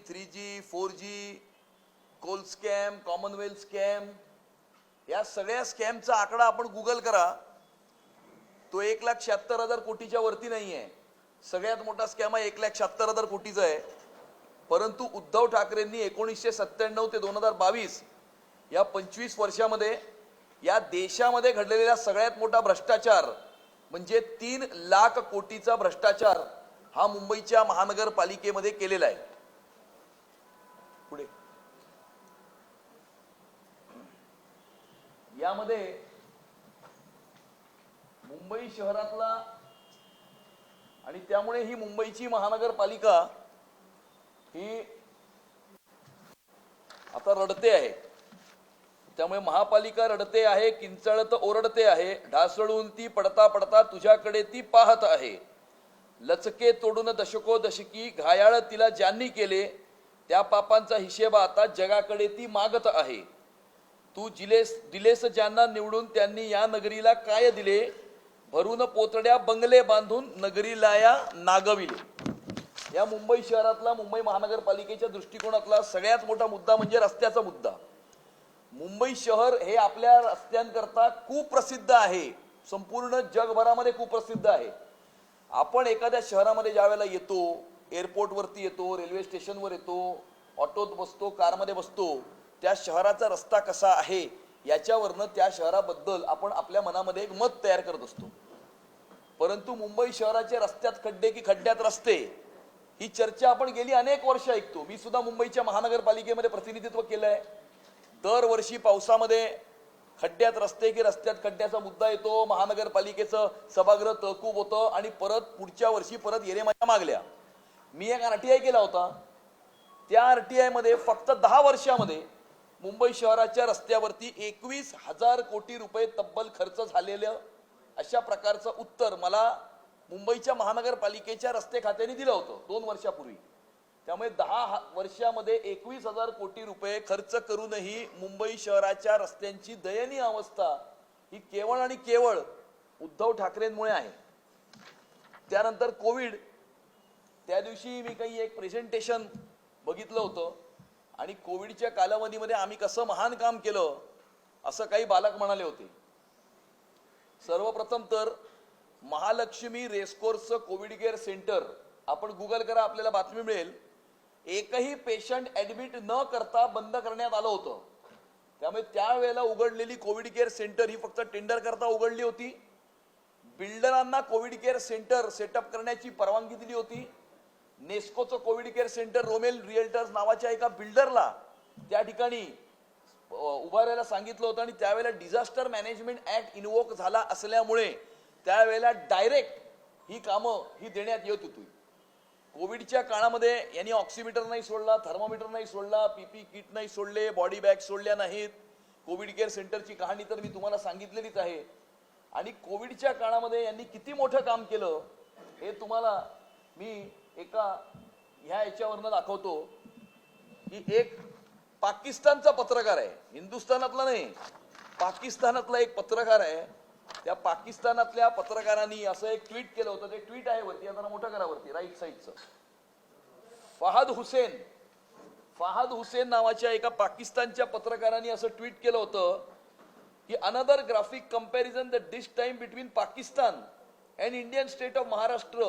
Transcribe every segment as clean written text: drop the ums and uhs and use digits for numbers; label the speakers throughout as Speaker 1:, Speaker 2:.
Speaker 1: 3G 4G Coal scam, Commonwealth scam, या सगळ्या स्कॅमचा आकडा आपण गुगल करा, तो 1,76,000 कोटीच्या वरती नाही आहे. सगळ्यात मोठा स्कॅम हा 1,76,000 कोटीचा आहे. परंतु उद्धव ठाकरेंनी 1997 ते 2022 या 25 वर्षामध्ये या देशामध्ये घडलेला सगळ्यात मोठा भ्रष्टाचार म्हणजे 3 लाख कोटीचा भ्रष्टाचार हा मुंबईच्या महानगरपालिकेमध्ये केलेला आहे. पुढे यामध्ये मुंबई शहरातला आणि त्यामुळे ही मुंबईची महानगरपालिका ही आता रडते आहे. त्यामुळे महापालिका रडते आहे, किंचाळत ओरडते आहे, ढासळून ती पडता पडता तुझ्याकडे ती पाहत आहे. लचके तोडून दशको दशकी घायाळ तिला ज्यांनी केले, त्या पापांचा हिशेब आता जगाकडे ती मागत आहे. तू दिलेस ज्यांना निवडून त्यांनी या नगरीला काय दिले, भरून पोतड्या बंगले बांधून नगरीला या नागविले. या मुंबई शहरातला, मुंबई महानगरपालिकेच्या दृष्टिकोनातला सगळ्यात मोठा मुद्दा म्हणजे रस्त्याचा मुद्दा. मुंबई शहर हे आपल्या रस्त्यांकरता खूप प्रसिद्ध आहे, संपूर्ण जगभरामध्ये खूप प्रसिद्ध आहे. आपण एखाद्या शहरामध्ये ज्यावेळेला येतो, एअरपोर्टवरती येतो, रेल्वे स्टेशनवर येतो, ऑटोत बसतो, कारमध्ये बसतो, त्या शहराचा रस्ता कसा आहे याच्यावरनं त्या शहराबद्दल आपण आपल्या मनामध्ये एक मत तयार करत असतो. परंतु मुंबई शहराचे रस्त्यात खड्डे की खड्ड्यात रस्ते, ही चर्चा आपण गेली अनेक वर्ष ऐकतो. मी सुद्धा मुंबईच्या महानगरपालिकेमध्ये प्रतिनिधित्व केलंय. दरवर्षी पावसामध्ये खड्ड्यात रस्ते की रस्त्यात खड्ड्याचा मुद्दा येतो, महानगरपालिकेचं सभागृह तहकूब होतं आणि परत पुढच्या वर्षी परत येरेमाच्या मागल्या. मी एक RTI केला होता. त्या RTI मध्ये फक्त 10 वर्षामध्ये मुंबई शहराच्या रस्त्यावरती 21,000 कोटी रुपये तब्बल खर्च झालेलं अशा प्रकारचं उत्तर मला मुंबईच्या महानगरपालिकेच्या रस्ते खात्याने दिलं होतं 2 वर्षापूर्वी. त्यामुळे 10 वर्षामध्ये 21,000 कोटी रुपये खर्च करूनही मुंबई शहराच्या रस्त्यांची दयनीय अवस्था ही केवळ आणि केवळ उद्धव ठाकरेंमुळे आहे. त्यानंतर कोविड, त्या दिवशी मी काही एक प्रेझेंटेशन बघितलं होतं आणि कोविडच्या कालावधीमध्ये आम्ही कसं महान काम केलं असं काही बालक म्हणाले होते. सर्वप्रथम तर महालक्ष्मी रेसकोर्सचं कोविड केअर सेंटर आपण गुगल करा, आपल्याला बातमी मिळेल. एकही पेशंट ऍडमिट न करता बंद करण्यात आलं होतं. त्यामुळे त्यावेळेला उघडलेली कोविड केअर सेंटर ही फक्त टेंडर करता उघडली होती. बिल्डरांना कोविड केअर सेंटर सेटअप करण्याची परवानगी दिली होती. नेस्कोचं covid care centre Romell Realtors नावाच्या एका बिल्डरला त्या ठिकाणी उभारायला सांगितलं होतं आणि त्यावेळेला डिझास्टर मॅनेजमेंट ऍक्ट इन्व्होक झाला असल्यामुळे त्यावेळेला डायरेक्ट ही कामं ही देण्यात येत होती. कोविडच्या काळामध्ये यांनी ऑक्सिमीटर नाही सोडला, थर्मोमीटर नाही सोडला, PP किट नाही सोडले, बॉडी बॅग सोडल्या नाहीत. कोविड केअर सेंटरची कहाणी तर मी तुम्हाला सांगितलेलीच आहे. आणि कोविडच्या काळामध्ये यांनी किती मोठं काम केलं हे तुम्हाला मी एका ह्या याच्यावरनं दाखवतो की एक पाकिस्तानचा पत्रकार आहे, हिंदुस्थानातला नाही, पाकिस्तानातला एक पत्रकार आहे. त्या पाकिस्तानातल्या पत्रकारांनी असं एक ट्विट केलं होतं. ते ट्विट आहे वरती, आता मोठं करा वरती राईट साईडचं. फहाद हुसेन नावाच्या एका पाकिस्तानच्या पत्रकारांनी असं ट्विट केलं होतं की another graphic comparison the dish time between Pakistan and Indian state of Maharashtra.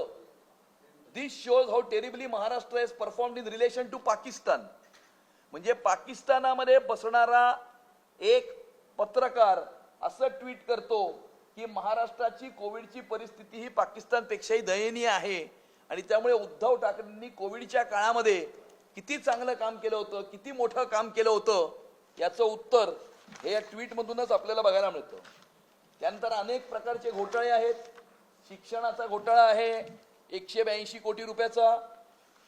Speaker 1: This shows how terribly Maharashtra has performed in relation to Pakistan. म्हणजे पाकिस्तानामध्ये बसणारा एक पत्रकार असं ट्विट करतो की महाराष्ट्राची कोविडची परिस्थिती ही पाकिस्तानपेक्षाही दयनीय आहे आणि त्यामुळे उद्धव ठाकरेंनी कोविडच्या काळामध्ये किती चांगलं काम केलं होतं, किती मोठं काम केलं होतं याचं उत्तर हे या ट्विटमधूनच आपल्याला बघायला मिळतं. त्यानंतर अनेक प्रकारचे घोटाळे आहेत. शिक्षणाचा घोटाळा आहे 182 कोटी रुपयाचा.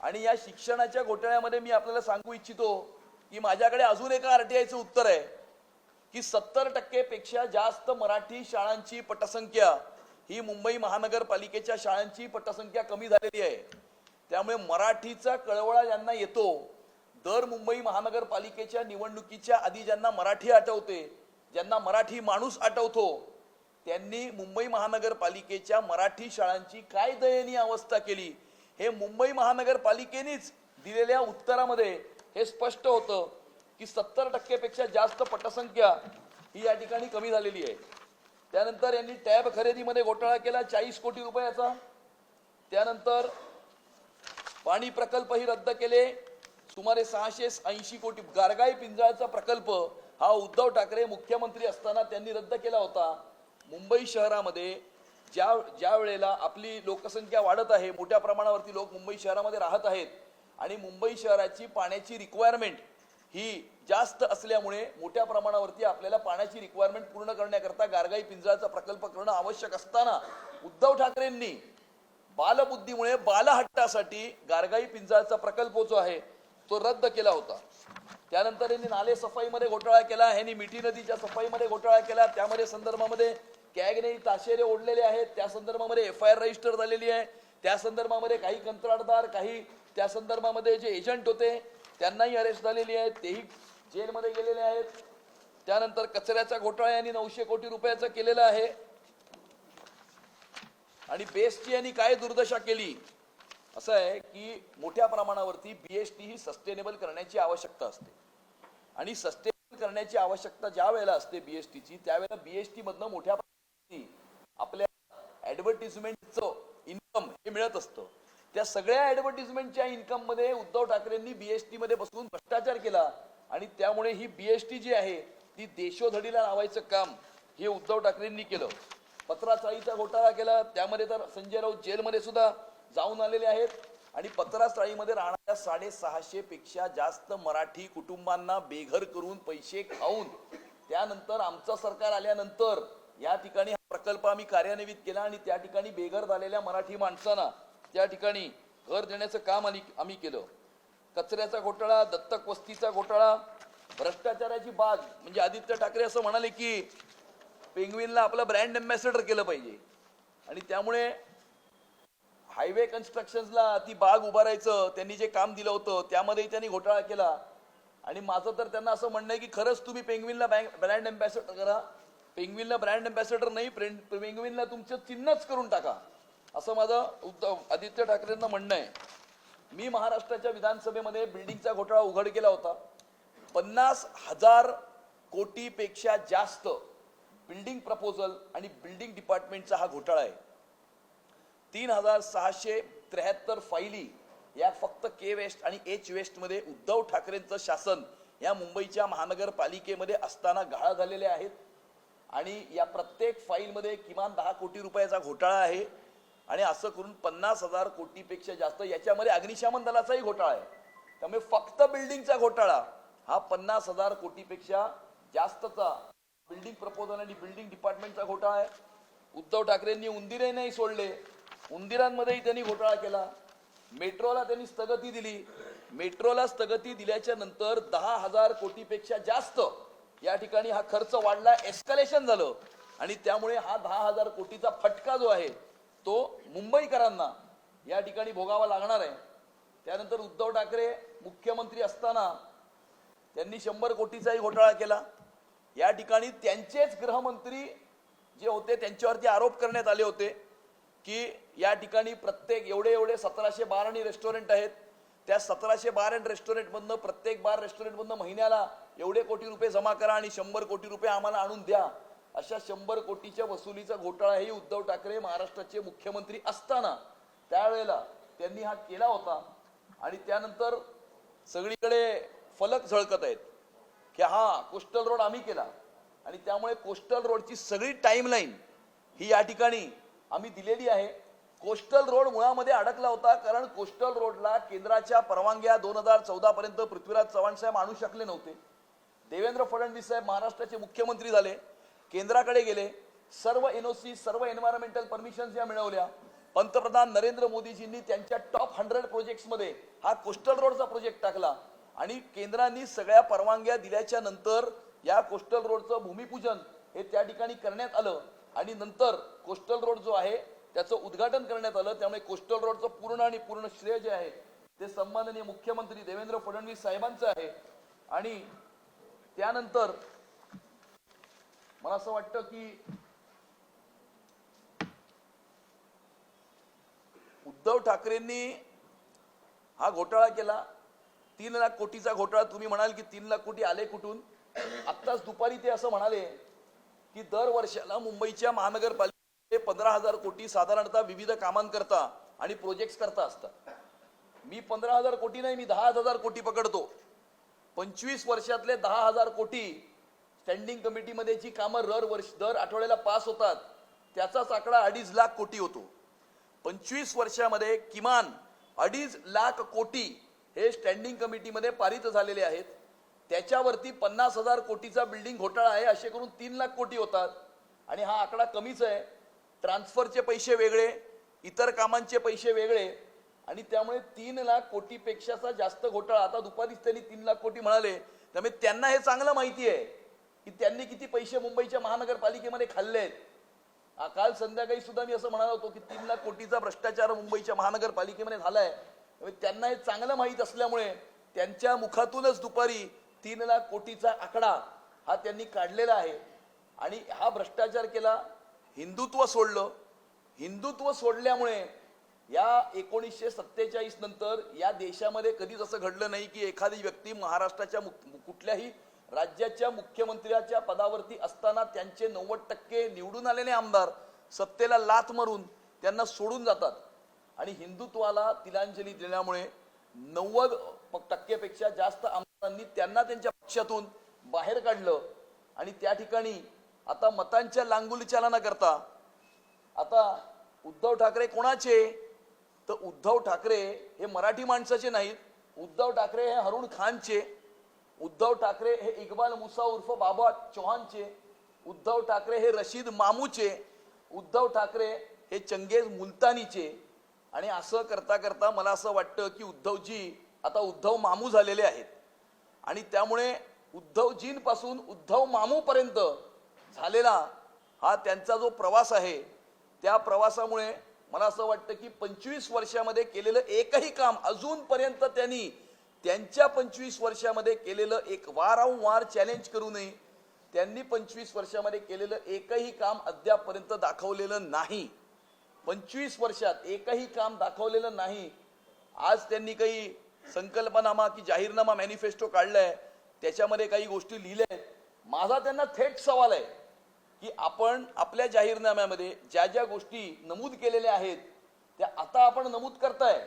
Speaker 1: आणि या शिक्षणाच्या घोटाळ्यामध्ये मी आपल्याला सांगू इच्छितो की माझ्याकडे अजून एका RTIचं उत्तर आहे की 70% पेक्षा जास्त मराठी शाळांची पटसंख्या ही मुंबई महानगरपालिकेच्या शाळांची पटसंख्या कमी झालेली आहे. त्यामुळे मराठीचा कळवळा ज्यांना येतो, दर मुंबई महानगरपालिकेच्या निवडणुकीच्या आधी ज्यांना मराठी आठवते, ज्यांना मराठी माणूस आठवतो, त्यांनी मुंबई महानगरपालिकेच्या मराठी शाळांची काय दयनीय अवस्था केली हे मुंबई महानगरपालिकेनेच दिलेल्या उत्तरामध्ये हे स्पष्ट होतं की 70% पेक्षा जास्त पटसंख्या ही या ठिकाणी कमी झालेली आहे. त्यानंतर यांनी टॅब खरेदीमध्ये घोटाळा केला 40 कोटी रुपयाचा. त्यानंतर पाणी प्रकल्पही रद्द केले सुमारे 680 कोटी. गारगाई पिंजाळचा प्रकल्प हा उद्धव ठाकरे मुख्यमंत्री असताना त्यांनी रद्द केला होता. मुंबई शहरामध्ये ज्या वेळेला आपली लोकसंख्या वाढत आहे, मोठ्या प्रमाणावरती लोक मुंबई शहरामध्ये राहत आहेत आणि मुंबई शहराची पाण्याची रिक्वायरमेंट ही जास्त असल्यामुळे मोठ्या प्रमाणावरती आपल्याला पाण्याची रिक्वायरमेंट पूर्ण करण्याकरता गारगाई पिंजाळचा प्रकल्प करणं आवश्यक असताना उद्धव ठाकरेंनी बालबुद्धीमुळे बालहट्टासाठी गारगाई पिंजाळचा प्रकल्प जो आहे तो रद्द केला होता. त्यानंतर यांनी नाले सफाईमध्ये घोटाळा केला, यांनी मिठी नदीच्या सफाईमध्ये घोटाळा केला. त्यामध्ये संदर्भामध्ये कॅगने ताशेरे ओढलेले आहेत, त्या संदर्भामध्ये FIR रजिस्टर झालेली आहे. त्या संदर्भामध्ये काही कंत्राटदार, काही त्या संदर्भामध्ये जे एजंट होते त्यांनाही अरेस्ट झालेली आहेत, तेही जेलमध्ये गेलेले आहेत. त्यानंतर कचऱ्याचा घोटाळा यांनी 900 कोटी रुपयाचा केलेला आहे. आणि बेस्टची यांनी काय दुर्दशा केली असं आहे की मोठ्या प्रमाणावरती BST ही सस्टेनेबल करण्याची आवश्यकता असते आणि सस्टेनेबल करण्याची आवश्यकता ज्या वेळेला असते BSTची, त्यावेळेला BST मधनं मोठ्या प्रमाणावरती आपल्या ऍडव्हर्टिजमेंटचं इन्कम हे मिळत असतं. त्या सगळ्या ऍडव्हर्टिजमेंटच्या इन्कम मध्ये उद्धव ठाकरेंनी BST मध्ये बसून भ्रष्टाचार केला आणि त्यामुळे ही BST जी आहे ती देशोधडीला लावायचं काम हे उद्धव ठाकरेंनी केलं. पत्राचाळीचा घोटाळा केला, त्यामध्ये तर संजय राऊत जेलमध्ये सुद्धा जाऊन आलेले आहेत. आणि पत्राचाळीमध्ये राहणाऱ्या 650 पेक्षा जास्त मराठी कुटुंबांना बेघर करून पैसे खाऊन त्यानंतर आमचं सरकार आल्यानंतर या ठिकाणी हा प्रकल्प आम्ही कार्यान्वित केला आणि त्या ठिकाणी बेघर झालेल्या मराठी माणसांना त्या ठिकाणी घर देण्याचं काम आम्ही केलं. कचऱ्याचा घोटाळा, दत्तक वस्तीचा घोटाळा, भ्रष्टाचाराची बाग. म्हणजे आदित्य ठाकरे असं म्हणाले की पेंग्विनला आपलं ब्रँड अँबॅसेडर केलं पाहिजे आणि त्यामुळे हायवे कन्स्ट्रक्शनला ती बाग उभारायचं त्यांनी जे काम दिलं होतं त्यामध्ये त्यांनी घोटाळा केला. आणि माझं तर त्यांना असं म्हणणं आहे की खरंच तुम्ही पेंग्विनला ब्रँड अँबॅसेडर करा. पेंग्विनला ब्रँड अँबॅसेडर नाही, पेंग्विनला तुमचं चिन्हच करून टाका, असं माझं आदित्य ठाकरेंना म्हणणं आहे. मी महाराष्ट्राच्या विधानसभेमध्ये बिल्डिंगचा घोटाळा उघड केला होता. 50,000 कोटीपेक्षा जास्त बिल्डिंग प्रपोजल आणि बिल्डिंग डिपार्टमेंटचा हा घोटाळा आहे. 3673 फायली या फक्त के वेस्ट आणि H वेस्ट मध्ये उद्धव ठाकरेंचं शासन या मुंबईच्या महानगरपालिकेमध्ये असताना गहाळ झालेले आहेत. आणि या प्रत्येक फाईलमध्ये किमान 10 कोटी रुपयाचा घोटाळा आहे. आणि असं करून 50,000 कोटीपेक्षा जास्त, याच्यामध्ये अग्निशमन दलाचाही घोटाळा आहे. त्यामुळे फक्त बिल्डिंगचा घोटाळा हा 50,000 कोटीपेक्षा जास्तचा बिल्डिंग प्रपोजल आणि बिल्डिंग डिपार्टमेंटचा घोटाळा आहे. उद्धव ठाकरेंनी उंदिरे नाही सोडले, उंदिरांमध्येही त्यांनी घोटाळा केला. मेट्रोला त्यांनी स्थगिती दिली. मेट्रोला स्थगिती दिल्याच्या नंतर 10,000 कोटीपेक्षा जास्त या ठिकाणी हा खर्च वाढला, एस्कलेशन झालं आणि त्यामुळे हा 10,000 कोटीचा फटका जो आहे तो मुंबईकरांना या ठिकाणी भोगावा लागणार आहे. त्यानंतर उद्धव ठाकरे मुख्यमंत्री असताना त्यांनी 100 कोटीचाही घोटाळा केला. या ठिकाणी त्यांचेच गृहमंत्री जे होते त्यांच्यावरती आरोप करण्यात आले होते की या ठिकाणी प्रत्येक एवढे 1700 बार आणि रेस्टॉरंट आहेत, त्या 1700 बार आणि रेस्टॉरंटमधनं प्रत्येक बार रेस्टॉरंटमधनं महिन्याला एवढे कोटी रुपये जमा करा आणि 100 कोटी रुपये आम्हाला आणून द्या. अशा 100 कोटीच्या वसुलीचा घोटाळा हे उद्धव ठाकरे महाराष्ट्राचे मुख्यमंत्री असताना त्यावेळेला त्यांनी हा केला होता. आणि त्यानंतर सगळीकडे फलक झळकत आहेत की हा कोस्टल रोड आम्ही केला आणि त्यामुळे कोस्टल रोडची सगळी टाइमलाईन ही या ठिकाणी आम्ही दिलेली आहे. कोस्टल रोड मुळामध्ये अडकला होता कारण कोस्टल रोडला केंद्राच्या परवानग्या 2014 पर्यंत पृथ्वीराज चव्हाण साहेब आणू शकले नव्हते. देवेंद्र फडणवीस साहेब महाराष्ट्राचे मुख्यमंत्री झाले, केंद्राकडे गेले, सर्व NOC सर्व एन्व्हायरमेंटल परमिशन्स या मिळवल्या. पंतप्रधान नरेंद्र मोदीजींनी त्यांच्या टॉप 100 प्रोजेक्ट्समध्ये हा कोस्टल रोडचा प्रोजेक्ट टाकला आणि केंद्रांनी सगळ्या परवानग्या दिल्याच्या नंतर या कोस्टल रोडचं भूमिपूजन हे त्या ठिकाणी करण्यात आलं आणि नंतर कोस्टल रोड जो आहे त्याचं उद्घाटन करण्यात आलं. त्यामुळे कोस्टल रोडचं पूर्ण श्रेय जे आहे ते सन्माननीय मुख्यमंत्री देवेंद्र फडणवीस साहेबांचं आहे. आणि त्यानंतर मला असं वाटतं की उद्धव ठाकरेंनी हा घोटाळा केला, 3 लाख कोटीचा घोटाळा. तुम्ही म्हणाल की 3 लाख कोटी आले कुठून? आत्ताच दुपारी ते असं म्हणाले की दर वर्षाला मुंबईच्या महानगरपालिकेचे 15,000 कोटी साधारणतः विविध कामांकरता आणि प्रोजेक्ट्स करता असतात. मी 15,000 कोटी नाही, मी 10,000 कोटी पकडतो. 25 वर्षातले 10,000 कोटी स्टँडिंग कमिटीमध्ये जी कामं दर आठवड्याला पास होतात त्याचाच आकडा 2.5 लाख कोटी होतो. 25 वर्षामध्ये किमान 2.5 लाख कोटी हे स्टँडिंग कमिटीमध्ये पारित झालेले आहेत. त्याच्यावरती 50,000 कोटीचा बिल्डिंग घोटाळा आहे, असे करून 3 लाख कोटी होतात. आणि हा आकडा कमीच आहे. ट्रान्सफरचे पैसे वेगळे, इतर कामांचे पैसे वेगळे, आणि त्यामुळे 3 लाख कोटीपेक्षाचा जास्त घोटाळा. आता दुपारीच त्यांनी 3 लाख कोटी म्हणाले, त्यामुळे त्यांना हे चांगलं माहिती आहे की त्यांनी किती पैसे मुंबईच्या महानगरपालिकेमध्ये खाल्लेत. काल संध्याकाळी सुद्धा मी असं म्हणालो होतो की 3 लाख कोटीचा भ्रष्टाचार मुंबईच्या महानगरपालिकेमध्ये झालाय. त्यांना हे चांगलं माहीत असल्यामुळे त्यांच्या मुखातूनच दुपारी 3 लाख कोटीचा आकडा हा त्यांनी काढलेला आहे. आणि हा भ्रष्टाचार केला, हिंदुत्व सोडलं. हिंदुत्व सोडल्यामुळे या 1947 नंतर या देशामध्ये कधीच असं घडलं नाही की एखादी व्यक्ती महाराष्ट्राच्या कुठल्याही राज्याच्या मुख्यमंत्र्याच्या पदावरती असताना त्यांचे 90% निवडून आलेले आमदार सत्तेला लाथ मारून त्यांना सोडून जातात. आणि हिंदुत्वाला तिलांजली दिल्यामुळे 90% जास्त आमदारांनी त्यांना त्यांच्या पक्षातून बाहेर काढलं. आणि त्या ठिकाणी आता मतांच्या लांगुलीच्याला न करता आता उद्धव ठाकरे कोणाचे? तर उद्धव ठाकरे हे मराठी माणसाचे नाहीत. उद्धव ठाकरे हे हरुण खानचे, उद्धव ठाकरे हे इक्बाल मुसा उर्फ बाबा चौहानचे, उद्धव ठाकरे हे रशीद मामूचे, उद्धव ठाकरे हे चंगेज मुलतानीचे. आणि असं करता करता मला असं वाटतं की उद्धवजी आता उद्धव मामू झालेले आहेत. आणि त्यामुळे उद्धवजींपासून उद्धव मामूपर्यंत झालेला हा त्यांचा जो प्रवास आहे, त्या प्रवासामुळे मला असं वाटतं की 25 वर्षामध्ये केलेलं एकही काम अजूनपर्यंत त्यांनी त्यांच्या 25 वर्षामध्ये केलेलं एक वारंवार चॅलेंज करूनही त्यांनी 25 वर्षामध्ये केलेलं एकही काम अद्यापपर्यंत दाखवलेलं नाही. 25 वर्षात एकही काम दाखवलेलं नाही. आज त्यांनी काही संकल्पनामा की जाहीरनामा मॅनिफेस्टो काढलाय, त्याच्यामध्ये काही गोष्टी लिहिल्या आहेत. माझा त्यांना थेट सवाल आहे की आपण आपल्या जाहीरनाम्यामध्ये ज्या ज्या गोष्टी नमूद केलेल्या आहेत त्या आता आपण नमूद करताय,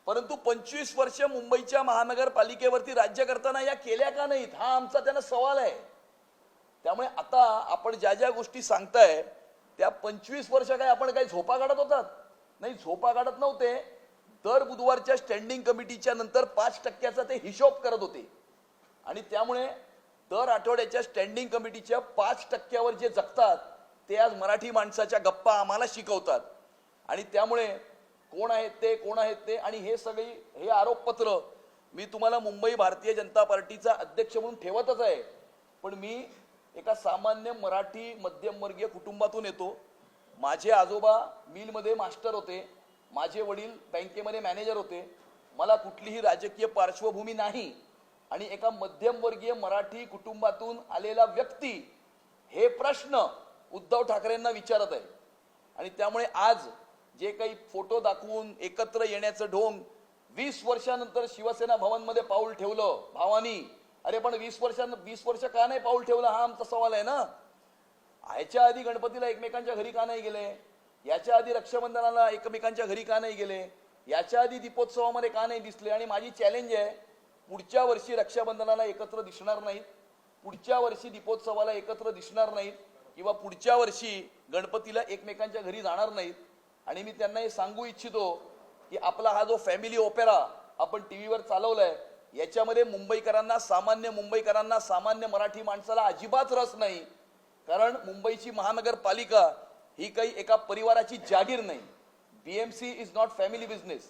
Speaker 1: परंतु 25 वर्ष मुंबईच्या महानगरपालिकेवरती राज्य करताना या केल्या का नाहीत, हा आमचा त्यांना सवाल आहे. त्यामुळे आता आपण ज्या ज्या गोष्टी सांगताय त्या 25 वर्ष काय आपण काही झोपा काढत होतात? नाही, झोपा काढत नव्हते. दर बुधवारच्या स्टँडिंग कमिटीच्या नंतर 5% ते हिशोब करत होते. आणि त्यामुळे दर आठवड्याच्या स्टँडिंग कमिटीच्या 5%वर जे जगतात ते आज मराठी माणसाच्या गप्पा आम्हाला शिकवतात. आणि त्यामुळे कोण आहेत ते आणि हे सगळी हे आरोपपत्र मी तुम्हाला मुंबई भारतीय जनता पार्टीचा अध्यक्ष म्हणून ठेवतच आहे. पण मी एका सामान्य मराठी मध्यमवर्गीय कुटुंबातून येतो. माझे आजोबा मिलमध्ये मास्टर होते, माझे वडील बँकेमध्ये मॅनेजर होते. मला कुठलीही राजकीय पार्श्वभूमी नाही. आणि एका मध्यमवर्गीय मराठी कुटुंबातून आलेला व्यक्ती हे प्रश्न उद्धव ठाकरेंना विचारत आहे. आणि त्यामुळे आज जे काही फोटो दाखवून एकत्र येण्याचं ढोंग, 20 वर्षानंतर शिवसेना भवनमध्ये पाऊल ठेवलं भावानी, अरे पण 20 वर्ष का नाही पाऊल ठेवलं, हा आमचा सवाल आहे ना. याच्या आधी गणपतीला एकमेकांच्या घरी का नाही गेले, याच्या आधी रक्षाबंधनाला एकमेकांच्या घरी का नाही गेले, याच्या आधी दीपोत्सवामध्ये का नाही दिसले. आणि माझी चॅलेंज आहे, पुढच्या वर्षी रक्षाबंधनाला एकत्र दिसणार नाहीत, पुढच्या वर्षी दीपोत्सवाला एकत्र दिसणार नाहीत, किंवा पुढच्या वर्षी गणपतीला एकमेकांच्या घरी जाणार नाहीत. आणि मी त्यांना हे सांगू इच्छितो की आपला हा जो फॅमिली ओपेरा आपण टीव्हीवर चालवलाय, याच्यामध्ये सामान्य मुंबईकरांना, सामान्य मराठी माणसाला अजिबात रस नाही. कारण मुंबईची महानगरपालिका ही काही एका परिवाराची जागीर नाही. BMC is not family business.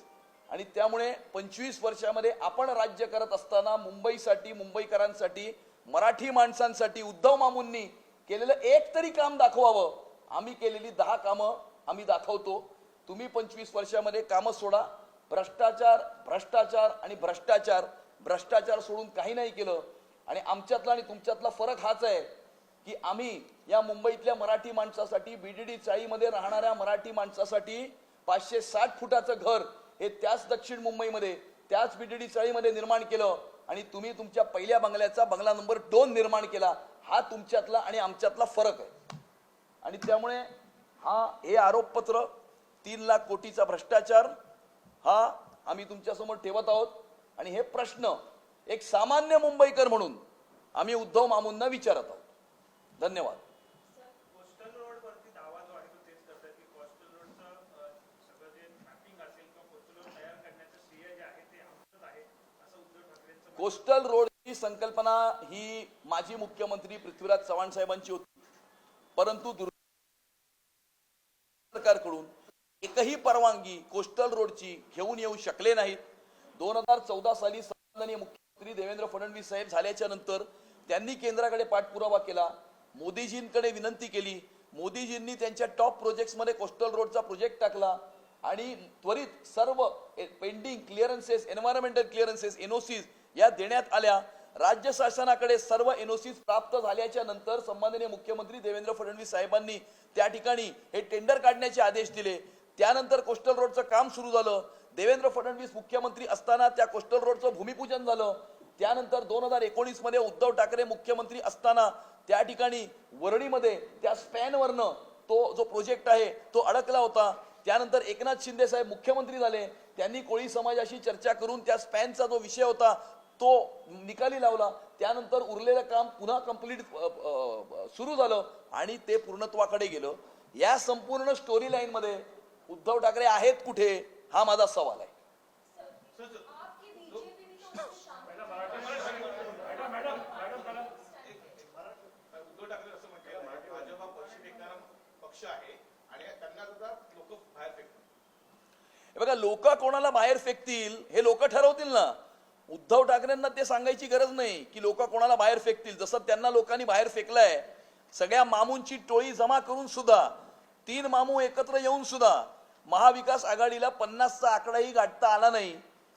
Speaker 1: आणि त्यामुळे 25 वर्षामध्ये आपण राज्य करत असताना मुंबईसाठी, मुंबईकरांसाठी, मराठी माणसांसाठी उद्धव मामूंनी केलेलं एक तरी काम दाखवावं. आम्ही केलेली 10 कामं आम्ही दाखवतो. तुम्ही 25 वर्षामध्ये कामं सोडा. भ्रष्टाचार भ्रष्टाचार आणि भ्रष्टाचार भ्रष्टाचार सोडून काही नाही केलं. आणि आमच्यातला आणि तुमच्यातला फरक हाच आहे की आम्ही या मुंबईतल्या मराठी माणसासाठी, BDD चाळीमध्ये राहणाऱ्या मराठी माणसासाठी 560 फुटाचं घर हे त्याच दक्षिण मुंबईमध्ये त्याच बीटीडी चाळीमध्ये निर्माण केलं आणि तुम्ही तुमच्या पहिल्या बंगल्याचा बंगला नंबर 2 निर्माण केला. हा तुमच्यातला आणि आमच्यातला फरक आहे. आणि त्यामुळे हे आरोपपत्र 3 लाख कोटीचा भ्रष्टाचार हा आम्ही तुमच्यासमोर ठेवत आहोत. आणि हे प्रश्न एक सामान्य मुंबईकर म्हणून आम्ही उद्धव मामूंना विचारत आहोत. धन्यवाद.
Speaker 2: कोस्टल रोड वरती दावा जो आहे तो तेच करतात की कोस्टल रोडचं सगळं जे मॅपिंग असेल किंवा कोस्टल रोड तयार करण्याचं श्रेय जे आहे ते आमचंच आहे असं उद्धव ठाकरेंचं.
Speaker 1: कोस्टल रोडची संकल्पना ही माजी मुख्यमंत्री पृथ्वीराज चव्हाण साहेबांची होती, परंतु सरकारकडून एकही परवानगी कोस्टल रोडची घेऊन येऊ शकले नाहीत. 2014 साली सन्माननीय मुख्यमंत्री देवेंद्र फडणवीस साहेब झाल्याच्या नंतर त्यांनी केंद्राकडे पाठपुरावा केला, मोदीजींकडे विनंती केली. मोदीजींनी त्यांच्या टॉप प्रोजेक्ट्समध्ये कोस्टल रोडचा प्रोजेक्ट टाकला आणि त्वरित सर्व पेंडिंग क्लिअरन्सेस, एन्व्हायरमेंटल क्लिअरन्सेस, एनओसीज या देण्यात आल्या. राज्य शासनाकडे सर्व एनओसीज प्राप्त झाल्याच्या नंतर सन्माननीय मुख्यमंत्री देवेंद्र फडणवीस साहेबांनी त्या ठिकाणी हे टेंडर काढण्याचे आदेश दिले. त्यानंतर कोस्टल रोडचं काम सुरू झालं. देवेंद्र फडणवीस मुख्यमंत्री असताना त्या कोस्टल रोडचं भूमिपूजन झालं. त्यानंतर 2019 मध्ये उद्धव ठाकरे मुख्यमंत्री असताना त्या ठिकाणी वरळीमध्ये त्या स्पॅनवरनं तो जो प्रोजेक्ट आहे तो अडकला होता. त्यानंतर एकनाथ शिंदे साहेब मुख्यमंत्री झाले. त्यांनी कोळी समाजाशी चर्चा करून त्या स्पॅनचा जो विषय होता तो निकाली लावला. त्यानंतर उरलेलं काम पुन्हा कंप्लीट सुरू झालं आणि ते पूर्णत्वाकडे गेलं. या संपूर्ण स्टोरी लाईन मध्ये उद्धव ठाकरे आहेत कुठे, हा माझा सवाल आहे.
Speaker 2: उद्धव ठाकरे असं म्हटलं भाजपा पक्ष टेकणारा पक्ष आहे आणि त्यांना सुद्धा लोक बाहेर फेकतात.
Speaker 1: हे बघा, लोक कोणाला बाहेर फेकतील हे लोक ठरवतील ना. उद्धव ठाकरेंना ते सांगायची गरज नाही की लोक कोणाला बाहेर फेकतील. जसं त्यांना लोकांनी बाहेर फेकलंय, सगळ्या मामूंची टोळी जमा करून सुद्धा 3 मामू एकत्र येऊन सुद्धा महाविकास आघाडीला 50चा आकडाही गाठता आला नाही.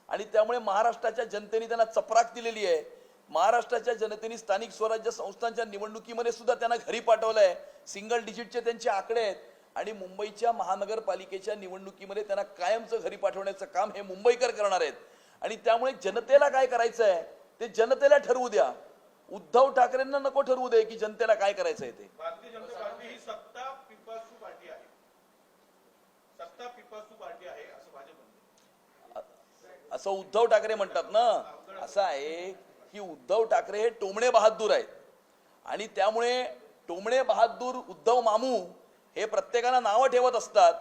Speaker 1: आणि त्यामुळे महाराष्ट्राच्या जनतेने त्यांना चपराक दिलेली आहे. महाराष्ट्राच्या जनतेने स्थानिक स्वराज्य संस्थांच्या निवडणुकीमध्ये सुद्धा त्यांना घरी पाठवलंय. सिंगल डिजिटचे त्यांचे आकडे आहेत. आणि मुंबईच्या महानगरपालिकेच्या निवडणुकीमध्ये त्यांना कायमचं घरी पाठवण्याचं काम हे मुंबईकर करणार आहेत. आणि त्यामुळे जनतेला काय करायचं आहे ते जनतेला ठरवू द्या. उद्धव ठाकरेंना नको ठरवू दे की जनतेला काय करायचं आहे ते.
Speaker 2: भारतीय जनता पार्टी ही सत्ता पिपासू पार्टी आहे. सत्ता पिपासू पार्टी आहे असं भाजप म्हणते.
Speaker 1: असं उद्धव ठाकरे म्हणतात ना. असं आहे की उद्धव ठाकरे हे टोमणे बहादूर आहेत आणि त्यामुळे टोमणे बहादूर उद्धव मामू हे प्रत्येकाला नावं ठेवत असतात,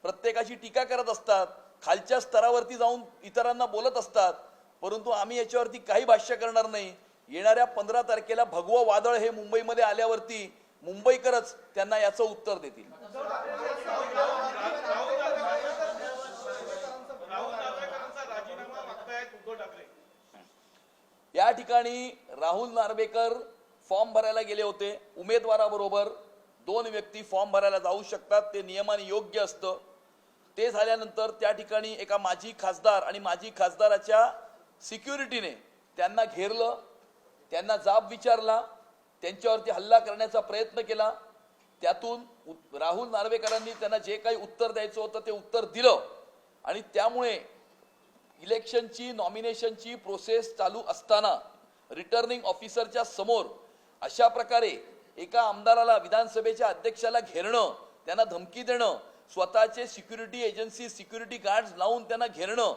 Speaker 1: प्रत्येकाची टीका करत असतात, खालच्या स्तरावरती जाऊन इतरांना बोलत असतात. परंतु आम्ही याच्यावरती काही भाष्य करणार नाही. येणाऱ्या 15 तारखेला भगवं वादळ हे मुंबईमध्ये आल्यावरती मुंबईकरच त्यांना याचं उत्तर देतील. या ठिकाणी राहुल नार्वेकर फॉर्म भरायला गेले होते. उमेदवाराबरोबर 2 व्यक्ती फॉर्म भरायला जाऊ शकतात, ते नियमाने योग्य असतं. ते झाल्यानंतर त्या ठिकाणी एका माजी खासदार आणि माजी खासदाराच्या सिक्युरिटीने त्यांना घेरलं, त्यांना जाब विचारला, त्यांच्यावरती हल्ला करण्याचा प्रयत्न केला. त्यातून राहुल नार्वेकरांनी त्यांना जे काही उत्तर द्यायचं होतं ते उत्तर दिलं. आणि त्यामुळे इलेक्शनची नॉमिनेशनची प्रोसेस चालू असताना रिटर्निंग ऑफिसरच्या समोर अशा प्रकारे एका आमदाराला, विधानसभेच्या अध्यक्षाला घेरणं, त्यांना धमकी देणं, स्वतःचे सिक्युरिटी एजन्सी, सिक्युरिटी गार्ड्स लावून त्यांना घेरणं,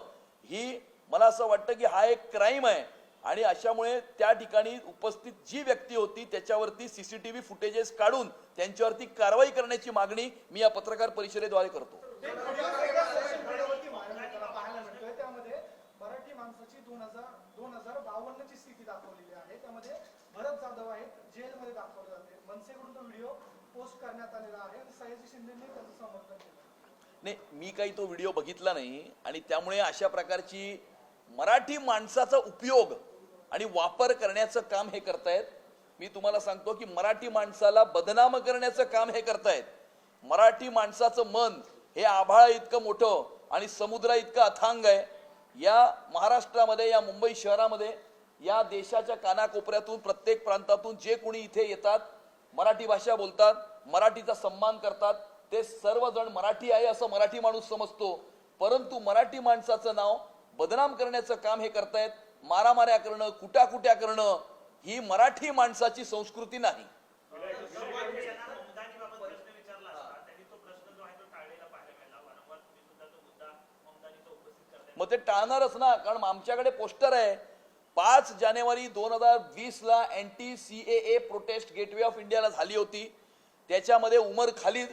Speaker 1: ही मला असं वाटतं की हा एक क्राईम आहे. आणि अशामुळे त्या ठिकाणी उपस्थित जी व्यक्ती होती त्याच्यावरती CCTV फुटेजेस काढून त्यांच्यावरती कारवाई करण्याची मागणी मी या पत्रकार परिषदेद्वारे करतो.
Speaker 3: मराठी माणसाची 2052 ची स्थिती दाखवलेली आहे. त्यामध्ये भरत जाधव आहेत, जेलमध्ये दाखवले जाते. मनसेकडून तो व्हिडिओ पोस्ट करण्यात आलेला आहे आणि सयाजी शिंदेंनी त्याचं समर्थन केलं.
Speaker 1: नाही, मी काही तो व्हिडिओ बघितला नाही. आणि त्यामुळे अशा प्रकारची मराठी माणसाचा उपयोग आणि वापर करण्याचं काम हे करतायत. मी तुम्हाला सांगतो की मराठी माणसाला बदनाम करण्याचं काम हे करतायत. मराठी माणसाचं मन हे आभाळा इतकं मोठं आणि समुद्रा इतकं अथांग आहे. या महाराष्ट्रामध्ये, या मुंबई शहरामध्ये, या देशाच्या कानाकोपऱ्यातून, प्रत्येक प्रांतातून जे कोणी इथे येतात, मराठी भाषा बोलतात, मराठीचा सन्मान करतात, ते सर्वजण मराठी आहे असं मराठी माणूस समजतो. परंतु मराठी माणसाचं नाव बदनाम करण्याचं काम हे करतायत. मारामाऱ्या करणं, कुटाकुट्या करणं ही मराठी माणसाची संस्कृती नाही.
Speaker 2: ममदानीबाबत प्रश्न विचारला असता त्यांनी तो प्रश्न जो आहे तो टाळलेला पाहायला मिळाला. वारंवार तुम्ही सुद्धा तो मुद्दा ममदानीचा उपस्थित करताय.
Speaker 1: मग ते टाळणारच ना, कारण आमच्याकडे पोस्टर आहे. 5 जानेवारी 2020 ला anti CAA prostate gateway of इंडियाला झाली होती. त्याच्यामध्ये उमर खालिद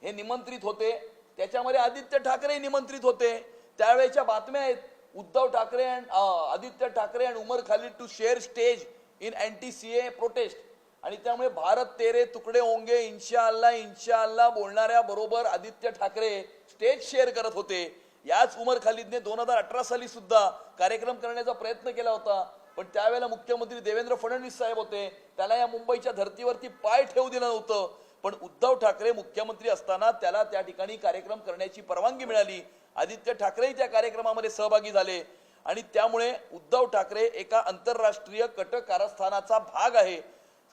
Speaker 1: हे निमंत्रित होते, त्याच्यामध्ये आदित्य ठाकरे निमंत्रित होते. त्यावेळेच्या बातम्या आहेत, उद्धव ठाकरे आदित्य ठाकरे आणि Umar Khalid to share stage in anti CAA protest. आणि त्यामुळे भारत तेरे तुकडे होंगे इंशाअल्लाह बोलणाऱ्या बरोबर आदित्य ठाकरे स्टेज शेअर करत होते. याच उमर खालिदने 2018 साली सुद्धा कार्यक्रम करण्याचा प्रयत्न केला होता, पण त्यावेळेला मुख्यमंत्री देवेंद्र फडणवीस साहेब होते. त्याला या मुंबईच्या धर्तीवरती पाय ठेवू दिलं नव्हतं. पण उद्धव ठाकरे मुख्यमंत्री असताना त्याला त्या ठिकाणी कार्यक्रम करण्याची परवानगी मिळाली. आदित्य ठाकरेही त्या कार्यक्रमामध्ये सहभागी झाले. आणि त्यामुळे उद्धव ठाकरे एका आंतरराष्ट्रीय कट कारस्थानाचा भाग आहे.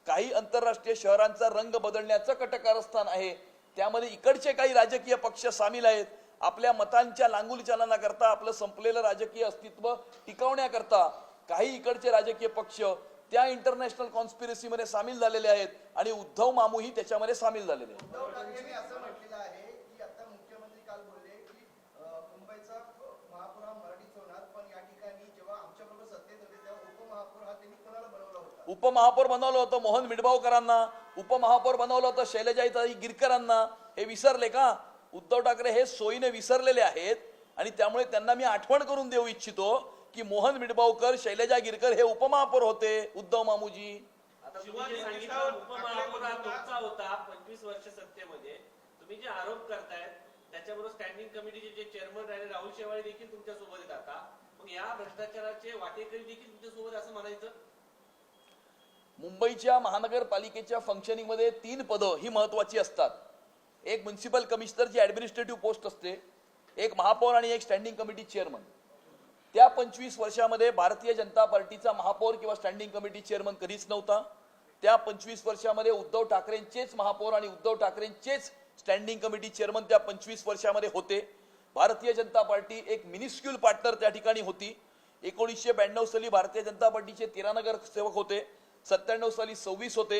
Speaker 1: काही आंतरराष्ट्रीय शहरांचा रंग बदलण्याचं कट कारस्थान आहे. त्यामध्ये इकडचे काही राजकीय पक्ष सामील आहेत. आपल्या मतांच्या लांगुलचालनाकरता, आपलं संपलेलं राजकीय अस्तित्व टिकवण्याकरता काही इकडचे राजकीय पक्ष त्या इंटरनॅशनल कॉन्स्पिरसीमध्ये सामील झालेले आहेत आणि उद्धव मामूही त्याच्यामध्ये सामील झालेले आहेत.
Speaker 4: उद्धव ठाकरेंनी असं म्हटलेलं आहे की आता मुख्यमंत्री काल बोलले की मुंबईचा महापौर हा मराठीच होणार, पण या ठिकाणी जेव्हा आमच्याबरोबर सत्तेत होते तेव्हा उपमहापौर हा त्यांनी कोणाला बनवला होता?
Speaker 1: उपमहापौर बनवलं होतं मोहन मिडबावकरांना, उपमहापौर बनवलं होतं शैलजाताई गिरकरांना. हे विसरले का? उद्धव ठाकरे हे सोयीने विसरलेले आहेत. आणि त्यामुळे त्यांना मी आठवण करून देऊ इच्छितो की मोहन मिडबावकर, शैलजा गिरकर हे उपमहापौर होते. उद्धव मामूजी,
Speaker 5: आता तुम्ही जे सांगितलं उपमहापौर हा तुमचा होता 25 वर्ष सत्तेमध्ये. तुम्ही जे आरोप करतायत त्याच्याबरोबर स्टँडिंग कमिटीचे जे चेअरमन राहिले राहुल शेवाळे देखील तुमच्या सोबत आहेत आता. मग या भ्रष्टाचाराचे वाटेकरी देखील तुमच्या सोबत असं म्हणायचं?
Speaker 1: मुंबईच्या महानगरपालिकेच्या फंक्शनिंगमध्ये 3 पदं ही महत्वाची असतात. एक म्युन्सिपल कमिशनरची ऍडमिनिस्ट्रेटिव्ह पोस्ट असते, एक महापौर आणि एक स्टँडिंग कमिटी चेअरमन. त्या 25 वर्षामध्ये भारतीय जनता पार्टीचा महापौर किंवा स्टँडिंग कमिटी चेअरमन कधीच नव्हता. त्या 25 वर्षामध्ये उद्धव ठाकरेंचेच महापौर आणि उद्धव ठाकरेंचेच स्टँडिंग कमिटी चेअरमन त्या 25 वर्षामध्ये होते. भारतीय जनता पार्टी एक मिनिस्क्युल पार्टनर त्या ठिकाणी होती. 1992 साली भारतीय जनता पार्टीचे 13 नगरसेवक होते, 97 साली 26 होते,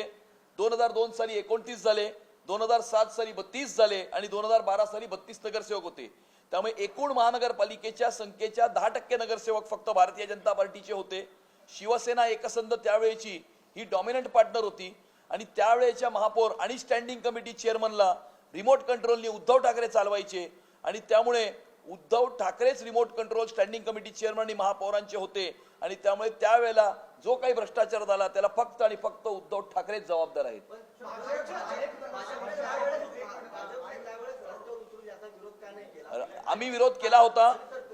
Speaker 1: 2002 साली 29 झाले, 2007 साली 32 झाले आणि 2012 साली 32 नगरसेवक होते. त्यामुळे एकूण महानगरपालिकेच्या संख्येच्या 10% नगरसेवक फक्त भारतीय जनता पार्टीचे होते. शिवसेना एकसंध त्यावेळेची ही डॉमिनंट पार्टनर होती. आणि त्यावेळेच्या महापौर आणि स्टँडिंग कमिटी चेअरमनला रिमोट कंट्रोलनी उद्धव ठाकरे चालवायचे. आणि त्यामुळे उद्धव ठाकरेच remote control standing committee chairman आणि महापौरांचे होते. आणि त्यामुळे त्यावेळेला जो काही भ्रष्टाचार झाला त्याला फक्त आणि फक्त उद्धव ठाकरेच जबाबदार आहेत. आम्ही विरोध केला होता.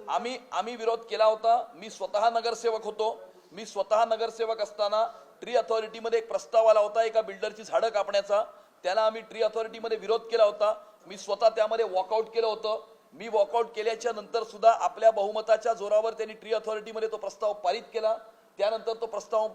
Speaker 1: आम्ही विरोध केला होता. मी स्वतः नगरसेवक होतो. मी स्वतः नगरसेवक असताना ट्री अथॉरिटीमध्ये एक प्रस्ताव आला होता एका बिल्डरची झाडं कापण्याचा. त्याला आम्ही ट्री अथॉरिटीमध्ये विरोध केला होता. मी स्वतः त्यामध्ये वॉकआउट केलं होतं. मी वॉकआउट केल्याच्या नंतर सुद्धा आपल्या बहुमताच्या जोरावर त्यांनी ट्री अथॉरिटीमध्ये तो प्रस्ताव पारित केला. त्यानंतर तो प्रस्ताव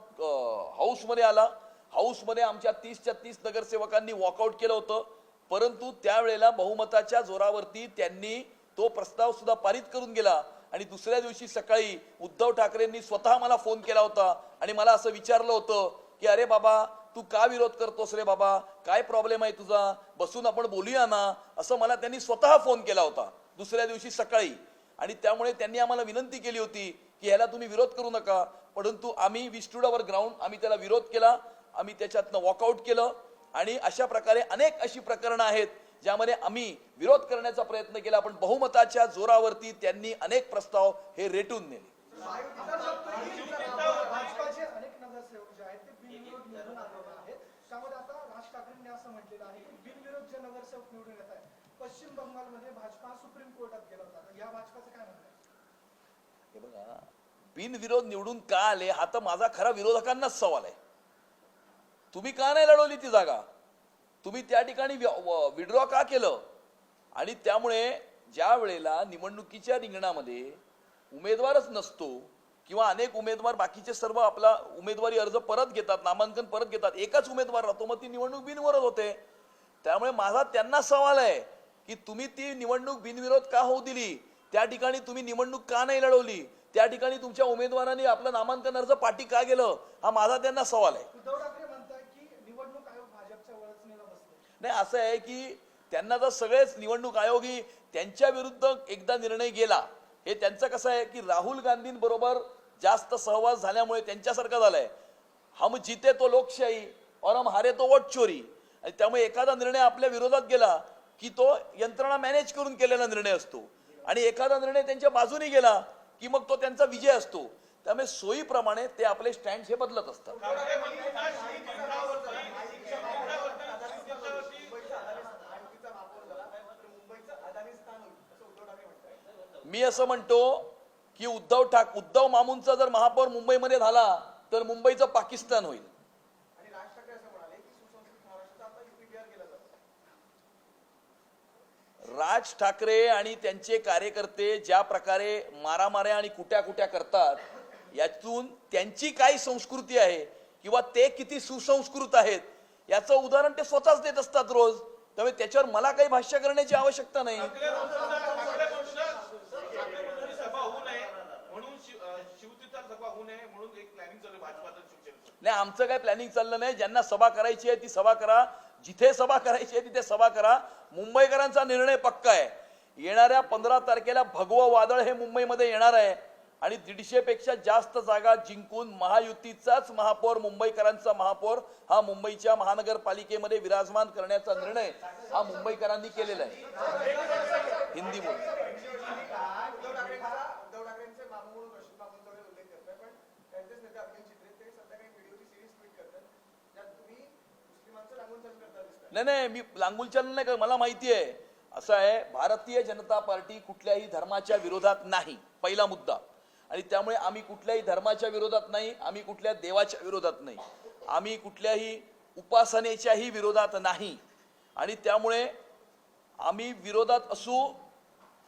Speaker 1: हाऊसमध्ये आला. हाऊसमध्ये आमच्या 30च्या 30 नगरसेवकांनी वॉकआउट केलं होतं. परंतु त्यावेळेला बहुमताच्या जोरावरती त्यांनी तो प्रस्ताव सुद्धा पारित करून गेला. आणि दुसऱ्या दिवशी सकाळी उद्धव ठाकरेंनी स्वतः मला फोन केला होता आणि मला असं विचारलं होतं की अरे बाबा तू का विरोध करतोस रे बाबा, काय प्रॉब्लेम आहे तुझा, बसून आपण बोलूया ना, असं मला त्यांनी स्वतः फोन केला होता दुसऱ्या दिवशी सकाळी. आणि त्यामुळे त्यांनी आम्हाला विनंती केली होती की ह्याला तुम्ही विरोध करू नका. परंतु आम्ही वी स्टूड अवर ग्राउंड, आम्ही त्याला विरोध केला, आम्ही त्याच्यातनं वॉकआउट केलं. आणि अशा प्रकारे अनेक अशी प्रकरणं आहेत ज्यामध्ये आम्ही विरोध करण्याचा प्रयत्न केला, पण बहुमताच्या जोरावरती त्यांनी अनेक प्रस्ताव हे रेटून नेले.
Speaker 3: भाजपाचे अनेक नगरसेवक जे आहेत ते बिनविरोध निवडून आलेले आहेत. त्यामध्ये आता राज ठाकरेंनी असं म्हटलेलं आहे की बिनविरोध जे नगरसेवक निवडून येत आहेत, पश्चिम बंगालमध्ये भाजपा सुप्रीम कोर्टात गेला होता. या भाजपाचं काय म्हणणं आहे?
Speaker 1: हे बघा, बिनविरोध निवडून का आले हा तर माझा खरा विरोधकांनाच सवाल आहे. तुम्ही का नाही लढवली ती जागा? तुम्ही त्या ठिकाणी विड्रॉ का केलं? आणि त्यामुळे ज्या वेळेला निवडणुकीच्या रिंगणामध्ये उमेदवारच नसतो किंवा अनेक उमेदवार बाकीचे सर्व आपला उमेदवारी अर्ज परत घेतात, नामांकन परत घेतात, एकच उमेदवार राहतो, मग ती निवडणूक बिनविरोध होते. त्यामुळे माझा त्यांना सवाल आहे की तुम्ही ती निवडणूक बिनविरोध का होऊ दिली? त्या ठिकाणी तुम्ही निवडणूक का नाही लढवली? त्या ठिकाणी तुमच्या उमेदवारांनी आपलं नामांकन अर्ज पाठी का गेलं, हा माझा त्यांना सवाल आहे.
Speaker 3: उद्धव ठाकरे म्हणतात की निवडणूक आयोग भाजपच्या वळचणीला बसले.
Speaker 1: नाही, असं आहे की त्यांना जर सगळेच निवडणूक आयोगी त्यांच्या विरुद्ध एकदा निर्णय गेला, हे त्यांचं कसं आहे की राहुल गांधींबरोबर जास्त सहवास झाल्यामुळे त्यांच्यासारखं झालंय, हम जीते तो लोकशाही और हम हारे तो वोट चोरी. आणि त्यामुळे एखादा निर्णय आपल्या विरोधात गेला की तो यंत्रणा मॅनेज करून केलेला निर्णय असतो, आणि एखादा निर्णय त्यांच्या बाजूने गेला की मग तो त्यांचा विजय असतो. त्यामुळे सोयीप्रमाणे ते आपले स्टँड हे बदलत असतात. मी असं म्हणतो की उद्धव मामूंचा जर महापौर मुंबईमध्ये झाला तर मुंबईचं पाकिस्तान होईल.
Speaker 4: आणि राज ठाकरे असं म्हणाले की सुसंस्कृत महाराष्ट्राचा आता युपी बिहार केला जातो.
Speaker 1: राज ठाकरे आणि त्यांचे कार्यकर्ते ज्या प्रकारे मारामाऱ्या आणि कुट्या करतात, यातून त्यांची काय संस्कृती आहे किंवा ते किती सुसंस्कृत आहेत याचं उदाहरण ते स्वतःच देत असतात रोज. त्यामुळे त्याच्यावर मला काही भाष्य करण्याची आवश्यकता नाही. नाही, आमचं काय प्लॅनिंग चाललं नाही. ज्यांना सभा करायची आहे ती सभा करा, जिथे सभा करायची आहे तिथे सभा करा. मुंबईकरांचा निर्णय पक्का आहे. येणाऱ्या 15 तारखेला भगवं वादळ हे मुंबईमध्ये येणार आहे आणि 150 पेक्षा जास्त जागा जिंकून महायुतीचाच महापौर, मुंबईकरांचा महापौर हा मुंबईच्या महानगरपालिकेमध्ये विराजमान करण्याचा निर्णय हा मुंबईकरांनी केलेला आहे. हिंदी बोल.
Speaker 4: उद्धव ठाकरेंचे मामू म्हणून रशीद मामूंचा वगैरे उल्लेख करताय, पण त्यांचेच नेते अखिल चित्रे ते सध्या काही व्हिडिओची सिरीज ट्विट करतात ज्यात तुम्ही मुस्लिमांचं रांगोळचालन करता दिसतात.
Speaker 1: नाही, मी लांगुलचालन नाही करत. मला माहिती आहे असं आहे, भारतीय जनता पार्टी कुठल्याही धर्माच्या विरोधात नाही, पहिला मुद्दा. आणि त्यामुळे आम्ही कुठल्याही धर्माच्या विरोधात नाही, आम्ही कुठल्या देवाच्या विरोधात नाही, आम्ही कुठल्याही उपासनेच्याही विरोधात नाही. आणि त्यामुळे आम्ही विरोधात असू.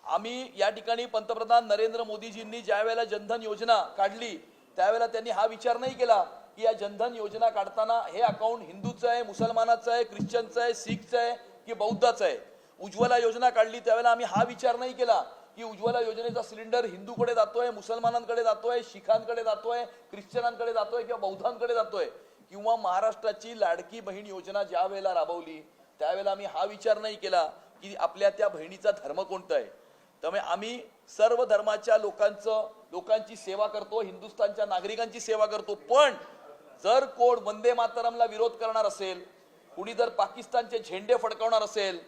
Speaker 1: आम्ही या ठिकाणी पंतप्रधान नरेंद्र मोदीजींनी ज्या वेळेला जनधन योजना काढली त्यावेळेला त्यांनी हा विचार नाही केला की या जनधन योजना काढताना हे अकाउंट हिंदूचं आहे, मुसलमानाचं आहे, ख्रिश्चनचं आहे, सिखचं आहे की बौद्धाचं आहे. उज्ज्वला योजना काढली त्यावेळेला आम्ही हा विचार नाही केला की उज्ज्वला योजनेचा सिलेंडर हिंदूकडे जातोय, मुसलमानांकडे जातोय, शिखांकडे जातोय, ख्रिश्चनांकडे जातोय किंवा बौद्धांकडे जातोय. किंवा महाराष्ट्राची लाडकी बहीण योजना ज्या वेळेला राबवली त्यावेळेला आम्ही हा विचार नाही केला की आपल्या त्या बहिणीचा धर्म कोणता आहे. त्यामुळे आम्ही सर्व धर्माच्या लोकांची सेवा करतो, हिंदुस्थानच्या नागरिकांची सेवा करतो. पण जर कोण वंदे मातरमला विरोध करणार असेल, कुणी जर पाकिस्तानचे झेंडे फडकवणार असेल,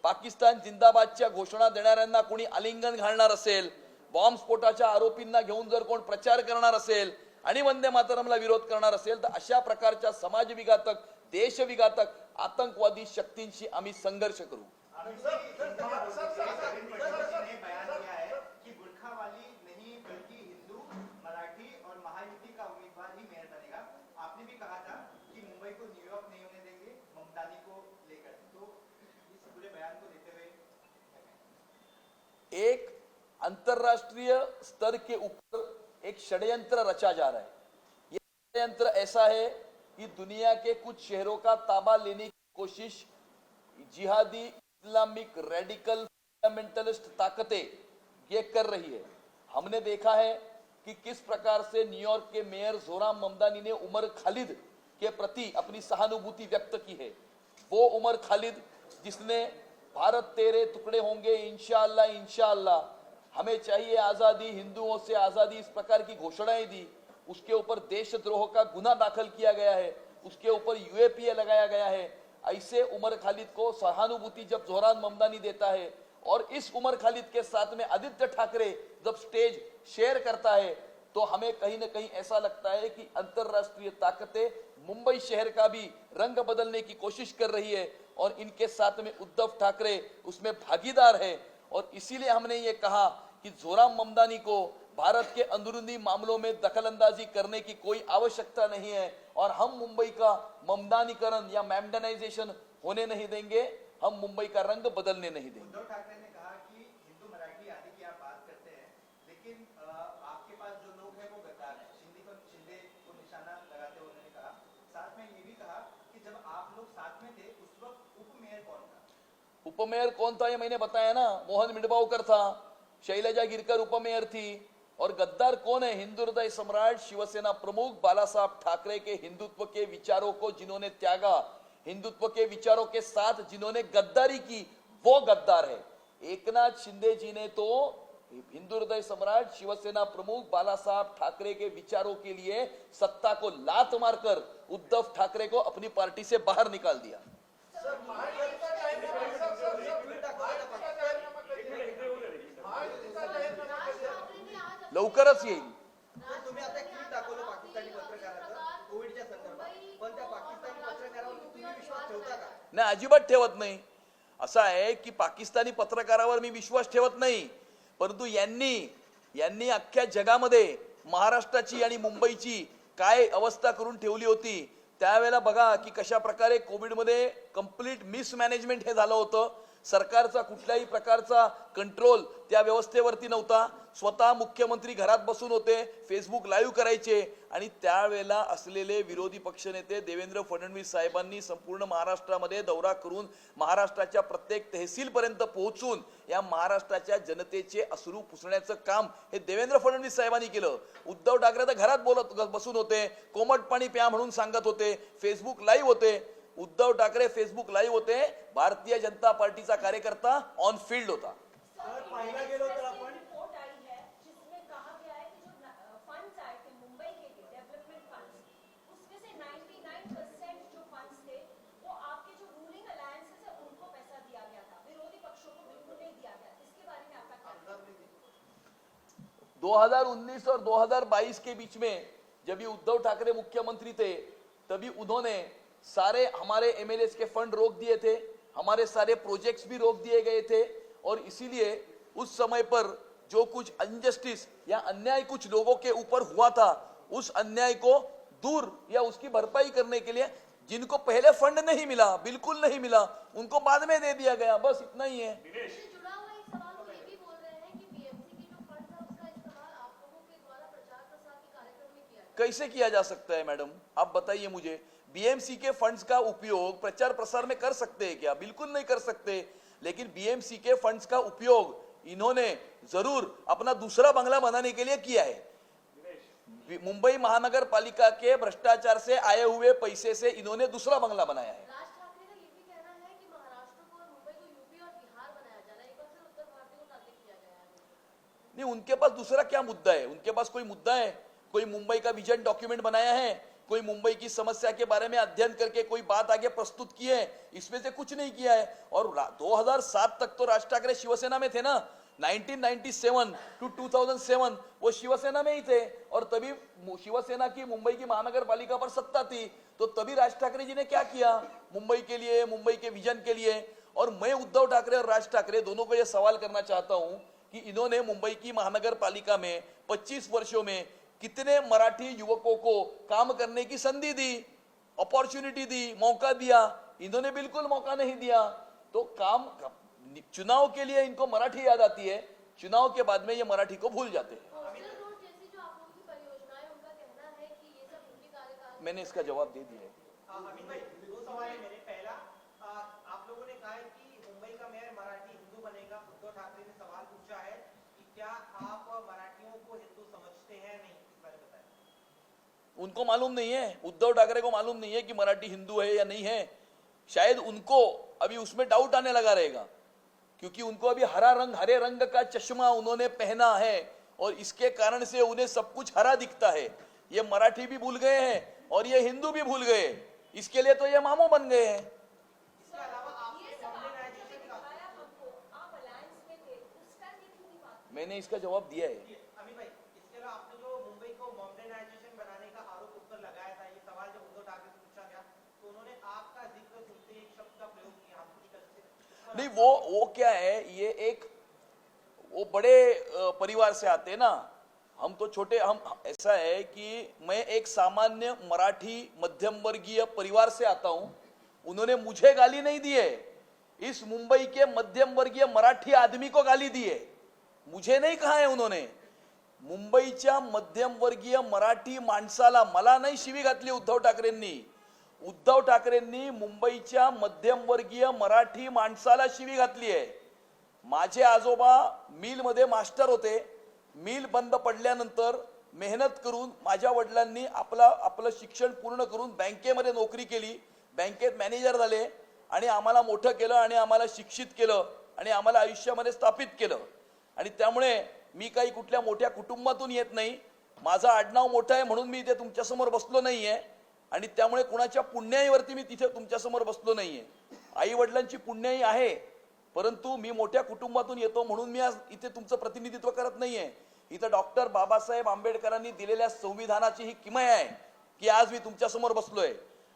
Speaker 1: पाकिस्तान जिंदाबादच्या घोषणा देणाऱ्यांना कोणी आलिंगन घालणार असेल, बॉम्बस्फोटाच्या आरोपींना घेऊन जर कोण प्रचार करणार असेल आणि वंदे मातरमला विरोध करणार असेल तर अशा प्रकारच्या समाजविघातक, देशविघातक, आतंकवादी शक्तींशी आम्ही संघर्ष करू. एक अंतरराष्ट्रीय स्तर के ऊपर एक षड्यंत्र रचा जा रहा है. ये षड्यंत्र ऐसा है कि दुनिया के कुछ शहरों का ताबा लेने की कोशिश जिहादी इस्लामिक रेडिकल फंडामेंटलिस्ट ताकतें ये कर रही है. हमने देखा है कि किस प्रकार से न्यूयॉर्क के मेयर जोराम ममदानी ने उमर खालिद के प्रति अपनी सहानुभूति व्यक्त की है. वो उमर खालिद जिसने भारत तेरे टुकड़े होंगे इंशाअल्लाह इंशाअल्लाह, हमें चाहिए आजादी, हिंदुओं से आजादी, इस प्रकार की घोषणाएं दी. उसके ऊपर देशद्रोह का गुना दाखिल किया गया है, उसके ऊपर यूएपीए लगाया गया है. ऐसे उमर खालिद को सहानुभूति जब जोराम ममदानी देता है और इस उमर खालिद के साथ में आदित्य ठाकरे जब स्टेज शेयर करता है तो हमें कहीं ना कहीं ऐसा लगता है कि अंतरराष्ट्रीय ताकतें मुंबई शहर का भी रंग बदलने की कोशिश कर रही है और इनके साथ में उद्धव ठाकरे उसमें भागीदार है. और इसीलिए हमने ये कहा कि जोराम ममदानी को भारत के अंदरूनी मामलों में दखलंदाजी करने की कोई आवश्यकता नहीं है और हम मुंबई का ममदानीकरण या मैमडनाइजेशन होने नहीं देंगे, हम मुंबई का रंग बदलने नहीं देंगे.
Speaker 4: उद्धव ठाकरे ने कहा कि हिंदू मराठी आदि की आप बात करते हैं, लेकिन आपके पास जो लोग हैं वो गद्दार हैं. शिंदे को निशाना लगाते हुए उन्होंने कहा. साथ में ये भी कहा कि जब आप लोग साथ में थे उस वक्त उपमेयर कौन था?
Speaker 1: उपमेयर कौन था ये मैंने बताया ना, मोहन मिडबावकर था, शैलजा गिरकर उपमेयर थी, और गद्दार कौन है? हिंदू हृदय सम्राट शिवसेना प्रमुख बालासाहब ठाकरे के हिंदुत्व के विचारों को जिन्होंने त्यागा, हिंदुत्व के विचारों के साथ जिन्होंने गद्दारी की, वो गद्दार है। एकनाथ शिंदे जी ने तो हिंदू हृदय सम्राट शिवसेना प्रमुख बालासाहब ठाकरे के विचारों के लिए सत्ता को लात मारकर उद्धव ठाकरे को अपनी पार्टी से बाहर निकाल दिया। लवकरच येईल।
Speaker 4: तुम्ही आता क्लिप दाखवलं पाकिस्तानी पत्रकाराचं कोविडच्या संदर्भात, पण त्या पाकिस्तानी पत्रकारावर तुम्ही विश्वास ठेवता का?
Speaker 1: नाही, अजिबात ठेवत नाही। असं आहे की पाकिस्तानी पत्रकारावर मी विश्वास ठेवत नाही, परंतु यांनी अख्ख्या जगामध्ये महाराष्ट्राची आणि मुंबईची काय अवस्था करून ठेवली होती त्यावेळेला बघा की कशा प्रकारे कोविडमध्ये कंप्लीट मिसमॅनेजमेंट हे झालं होतं। सरकारचा कुठल्याही प्रकारचा कंट्रोल त्या व्यवस्थेवरती नव्हता। स्वतः मुख्यमंत्री घरात बसून होते, फेसबुक लाईव्ह करायचे आणि त्यावेळेला असलेले विरोधी पक्षनेते देवेंद्र फडणवीस साहेबांनी संपूर्ण महाराष्ट्रामध्ये दौरा करून महाराष्ट्राच्या प्रत्येक तहसीलपर्यंत पोहोचून या महाराष्ट्राच्या जनतेचे अश्रू पुसण्याचं काम हे देवेंद्र फडणवीस साहेबांनी केलं। उद्धव ठाकरे तर घरात बसून होते, कोमट पाणी प्या म्हणून सांगत होते, फेसबुक लाईव्ह होते। उद्धव ठाकरे फेसबुक लाईव्ह होते, भारतीय जनता पार्टीचा कार्यकर्ता ऑन फील्ड होता।
Speaker 3: पाहायला गेलो तर आपण
Speaker 6: रिपोर्ट आई है जिसमें कहा गया है कि जो फंड्स आए थे मुंबई के लिए डेवलपमेंट फंड्स, उसमें से 99% जो फंड्स थे वो आपके जो रूलिंग अलायंसेस है उनको पैसा दिया गया था, विरोधी पक्षों को बिल्कुल नहीं दिया गया। इसके बारे में आपका क्या कहना है?
Speaker 1: 2019 और 2022 के बीच में जब ये उद्धव ठाकरे मुख्यमंत्री थे तभी उन्होंने सारे हमारे एमएलए के फंड रोक दिए थे, हमारे सारे प्रोजेक्ट्स भी रोक दिए गए थे और इसीलिए उस समय पर जो कुछ अनजस्टिस या अन्याय कुछ लोगों के ऊपर हुआ था उस अन्याय को दूर या उसकी भरपाई करने के लिए जिनको पहले फंड नहीं मिला, बिल्कुल नहीं मिला, उनको बाद में दे दिया गया, बस इतना ही है।
Speaker 6: इससे जुड़ा हुआ एक सवाल वो ये भी बोल रहे हैं कि बीएमसी के जो फंड था उसका इस्तेमाल आप लोगों के द्वारा प्रचार प्रसार के कार्यक्रम में किया गया।
Speaker 1: कैसे किया जा सकता है मैडम, आप बताइए मुझे। बीएमसी के फंड्स का उपयोग प्रचार प्रसार में कर सकते हैं क्या? बिल्कुल नहीं कर सकते। लेकिन बीएमसी के फंड्स का उपयोग इन्होंने जरूर अपना दूसरा बंगला बनाने के लिए किया है। मुंबई महानगर पालिका के भ्रष्टाचार से आए हुए पैसे से इन्होंने दूसरा बंगला बनाया है।
Speaker 6: राज ठाकरे का ये भी कहना है कि महाराष्ट्र को और मुंबई को यूपी और बिहार बनाया जाना, एक बार फिर उत्तर भारत को टारगेट किया गया है।
Speaker 1: नहीं, उनके पास दूसरा क्या मुद्दा है? उनके पास कोई मुद्दा है? कोई मुंबई का विजन डॉक्यूमेंट बनाया है? कोई मुंबई की समस्या के बारे में अध्ययन करके कोई बात आगे प्रस्तुत की है? इसमें से कुछ नहीं किया है। और 2007 तक तो राज ठाकरे शिवसेना में थे ना, 1997 टू 2007 वो शिवसेना में ही थे और तभी शिवसेना की मुंबई की महानगर पालिका पर सत्ता थी। तो तभी राज ठाकरे जी ने क्या किया मुंबई के लिए, मुंबई के विजन के लिए? और मैं उद्धव ठाकरे और राज ठाकरे दोनों को यह सवाल करना चाहता हूं कि इन्होंने मुंबई की महानगर पालिका में 25 वर्षों में कितने मराठी युवकों को काम करने की संधि दी, अपॉर्चुनिटी दी, मौका दिया? इन्होंने बिल्कुल मौका नहीं दिया। तो काम चुनाव के लिए इनको मराठी याद आती है, चुनाव के बाद में ये मराठी को भूल जाते हैं।
Speaker 6: कोस्टल रोड जैसी जो आप लोगों की परियोजनाएं, उनका कहना है कि ये सब उनके कार्यकाल
Speaker 1: मैंने इसका जवाब दे दिया है।
Speaker 4: अमित भाई, दो सवाल है मेरे। पहला, आप लोगों ने कहा है कि मुंबई का मेयर मराठी हिंदू बनेगा। उद्धव ठाकरे ने सवाल पूछा है कि क्या आप मराठियों को हिंदू समझते हैं? नहीं, इस बारे में बताएं।
Speaker 1: उनको मालूम नहीं है, उद्धव ठाकरे को मालूम नहीं है कि मराठी हिंदू है या नहीं है। शायद उनको अभी उसमें डाउट आने लगा रहेगा क्योंकि उनको अभी हरे रंग का चश्मा उन्होंने पहना है और इसके कारण से उन्हें सब कुछ हरा दिखता है। ये मराठी भी भूल गए हैं और ये हिंदू भी भूल गए, इसके लिए तो ये मामू बन गए हैं।
Speaker 4: इसके अलावा
Speaker 6: ये सब आपने जब दिखाया हमको, आप अलायंस में थे, उस टाइम ये क्यों नहीं बात?
Speaker 1: मैंने इसका जवाब दिया है।
Speaker 4: अमित भाई, इसके अलावा आपने जो मुंबई को मॉडर्नाइजेशन बनाने का आरोप उस पर लगाया था, ये सवाल जब उद्धव ठाकरे से पूछा गया तो उन्होंने आपका जिक्र सुनते ही एक शब्द का प्रयोग किया, आप कुछ करते
Speaker 1: नहीं, वो क्या है, ये एक वो बड़े परिवार से आते हैं ना, हम तो छोटे। हम ऐसा है कि मैं एक सामान्य मराठी मध्यम वर्गीय परिवार से आता हूं। उन्होंने मुझे गाली नहीं दी है, इस मुंबई के मध्यम वर्गीय मराठी आदमी को गाली दी है, मुझे नहीं कहा है उन्होंने। मुंबईच्या मध्यम वर्गीय मराठी माणसाला, मला नाही शिवी घातली उद्धव ठाकरेंनी। उद्धव ठाकरेंनी मुंबईच्या मध्यमवर्गीय मराठी माणसाला शिवी घातली आहे। माझे आजोबा मिल मध्ये मास्टर होते, मिल बंद पडल्यानंतर मेहनत करून माझ्या वडिलांनी आपलं शिक्षण पूर्ण करून बँकेमध्ये नोकरी केली, बँकेत मॅनेजर झाले आणि आम्हाला मोठं केलं आणि आम्हाला शिक्षित केलं आणि आम्हाला आयुष्यामध्ये स्थापित केलं. आणि त्यामुळे मी काही कुठल्या मोठ्या कुटुंबातून येत नाही. माझं आडनाव मोठं आहे म्हणून मी इथे तुमच्यासमोर बसलो नाहीये आणि त्यामुळे कुणाच्या पुण्याईवरती मी तिथे तुमच्यासमोर बसलो नाहीये. आई वडिलांची पुण्याई आहे, परंतु मी मोठ्या कुटुंबातून येतो म्हणून मी आज इथे तुमचं प्रतिनिधित्व करत नाहीये. इथं डॉक्टर बाबासाहेब आंबेडकरांनी दिलेल्या संविधानाची ही किमया आहे की आज मी तुमच्यासमोर बसलोय.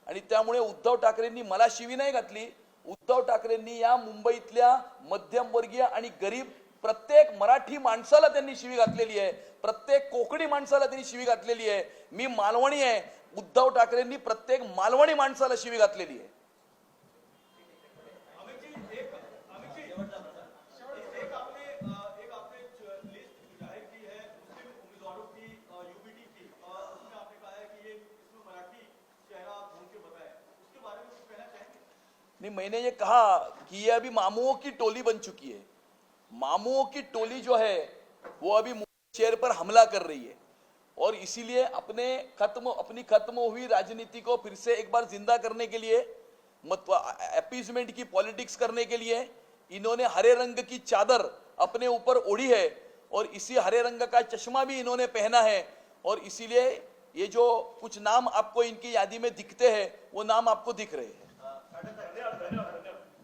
Speaker 1: आणि त्यामुळे उद्धव ठाकरेंनी मला शिवी नाही घातली. उद्धव ठाकरेंनी या मुंबईतल्या मध्यमवर्गीय आणि गरीब प्रत्येक मराठी माणसाला त्यांनी शिवी घातलेली आहे, प्रत्येक कोकणी माणसाला त्यांनी शिवी घातलेली आहे. मी मालवणी आहे, उद्धव ठाकरेंनी प्रत्येक मालवणी माणसाला शिवी घातलेली आहे. नहीं, मैंने ये कहा कि ये अभी मामुओं की टोली बन चुकी है. मामुओं की टोली जो है वो अभी शहर पर हमला कर रही है और इसीलिए अपनी खत्म हुई राजनीति को फिर से एक बार जिंदा करने के लिए, अपीजमेंट की पॉलिटिक्स करने के लिए इन्होंने हरे रंग की चादर अपने ऊपर ओढ़ी है और इसी हरे रंग का चश्मा भी इन्होंने पहना है. और इसीलिए ये जो कुछ नाम आपको इनकी यादी में दिखते हैं वो नाम आपको दिख रहे हैं.